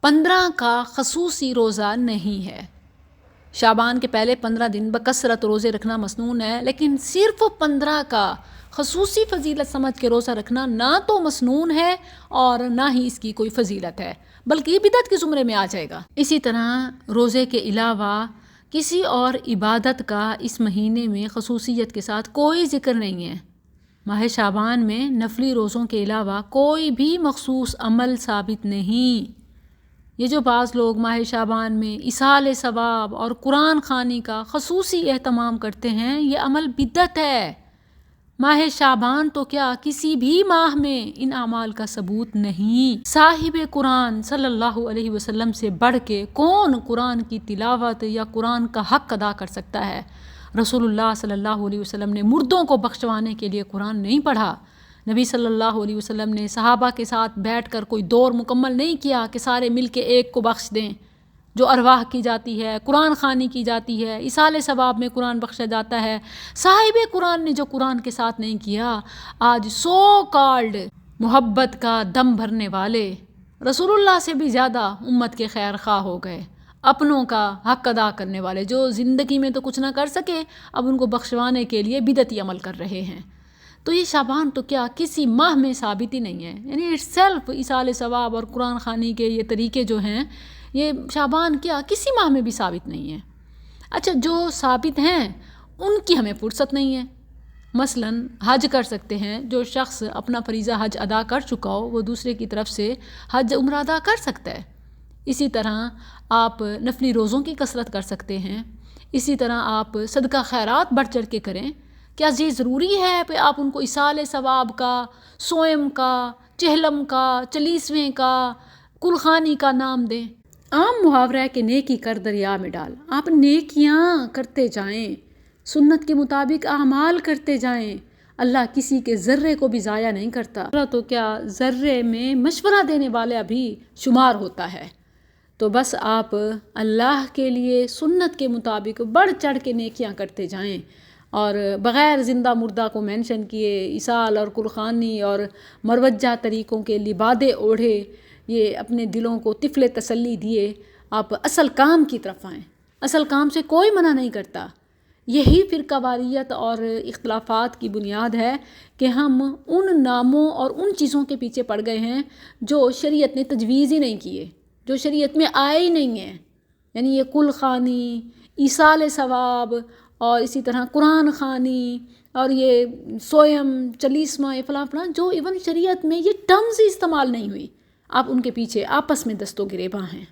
15 کا خصوصی روزہ نہیں ہے۔ شعبان کے پہلے 15 دن بکثرت روزے رکھنا مسنون ہے، لیکن صرف 15 کا خصوصی فضیلت سمجھ کے روزہ رکھنا نہ تو مسنون ہے اور نہ ہی اس کی کوئی فضیلت ہے، بلکہ یہ بدعت کے زمرے میں آ جائے گا۔ اسی طرح روزے کے علاوہ کسی اور عبادت کا اس مہینے میں خصوصیت کے ساتھ کوئی ذکر نہیں ہے۔ ماہ شعبان میں نفلی روزوں کے علاوہ کوئی بھی مخصوص عمل ثابت نہیں۔ یہ جو بعض لوگ ماہ شعبان میں ایصال ثواب اور قرآن خوانی کا خصوصی اہتمام کرتے ہیں، یہ عمل بدعت ہے۔ ماہ شعبان تو کیا کسی بھی ماہ میں ان اعمال کا ثبوت نہیں۔ صاحب قرآن صلی اللہ علیہ وسلم سے بڑھ کے کون قرآن کی تلاوت یا قرآن کا حق ادا کر سکتا ہے؟ رسول اللہ صلی اللہ علیہ وسلم نے مردوں کو بخشوانے کے لیے قرآن نہیں پڑھا۔ نبی صلی اللہ علیہ وسلم نے صحابہ کے ساتھ بیٹھ کر کوئی دور مکمل نہیں کیا کہ سارے مل کے ایک کو بخش دیں۔ جو ارواح کی جاتی ہے، قرآن خوانی کی جاتی ہے، ایصال ثواب میں قرآن بخشا جاتا ہے، صاحب قرآن نے جو قرآن کے ساتھ نہیں کیا، آج سو کالڈ محبت کا دم بھرنے والے رسول اللہ سے بھی زیادہ امت کے خیر خواہ ہو گئے، اپنوں کا حق ادا کرنے والے جو زندگی میں تو کچھ نہ کر سکے، اب ان کو بخشوانے کے لیے بدعتی عمل کر رہے ہیں۔ تو یہ شعبان تو کیا کسی ماہ میں ثابت ہی نہیں ہے، یعنی اٹس سیلف ایصال ثواب اور قرآن خوانی کے یہ طریقے جو ہیں، یہ شعبان کیا کسی ماہ میں بھی ثابت نہیں ہے۔ اچھا، جو ثابت ہیں ان کی ہمیں فرصت نہیں ہے۔ مثلاً حج کر سکتے ہیں، جو شخص اپنا فریضہ حج ادا کر چکا ہو وہ دوسرے کی طرف سے حج عمرہ ادا کر سکتا ہے۔ اسی طرح آپ نفلی روزوں کی کثرت کر سکتے ہیں، اسی طرح آپ صدقہ خیرات بڑھ چڑھ کے کریں۔ کیا یہ ضروری ہے کہ آپ ان کو ایصال ثواب کا، سوئم کا، چہلم کا، چلیسویں کا، کلخانی کا نام دیں؟ عام محاورہ ہے کہ نیکی کر دریا میں ڈال۔ آپ نیکیاں کرتے جائیں، سنت کے مطابق اعمال کرتے جائیں، اللہ کسی کے ذرے کو بھی ضائع نہیں کرتا۔ تو کیا ذرے میں مشورہ دینے والا بھی شمار ہوتا ہے؟ تو بس آپ اللہ کے لیے سنت کے مطابق بڑھ چڑھ کے نیکیاں کرتے جائیں، اور بغیر زندہ مردہ کو مینشن کیے ایصال اور کلخانی اور مروجہ طریقوں کے لبادے اوڑھے، یہ اپنے دلوں کو طفل تسلی دیے آپ اصل کام کی طرف آئیں۔ اصل کام سے کوئی منع نہیں کرتا۔ یہی فرقہ واریت اور اختلافات کی بنیاد ہے کہ ہم ان ناموں اور ان چیزوں کے پیچھے پڑ گئے ہیں جو شریعت نے تجویز ہی نہیں کیے، جو شریعت میں آئے ہی نہیں ہیں۔ یعنی یہ کل خوانی، ایصال ثواب اور اسی طرح قرآن خوانی اور یہ سوئم، چلیسواں، فلاں فلاں، جو ایون شریعت میں یہ ٹرمز ہی استعمال نہیں ہوئی، آپ ان کے پیچھے آپس میں دست و گریباں ہیں۔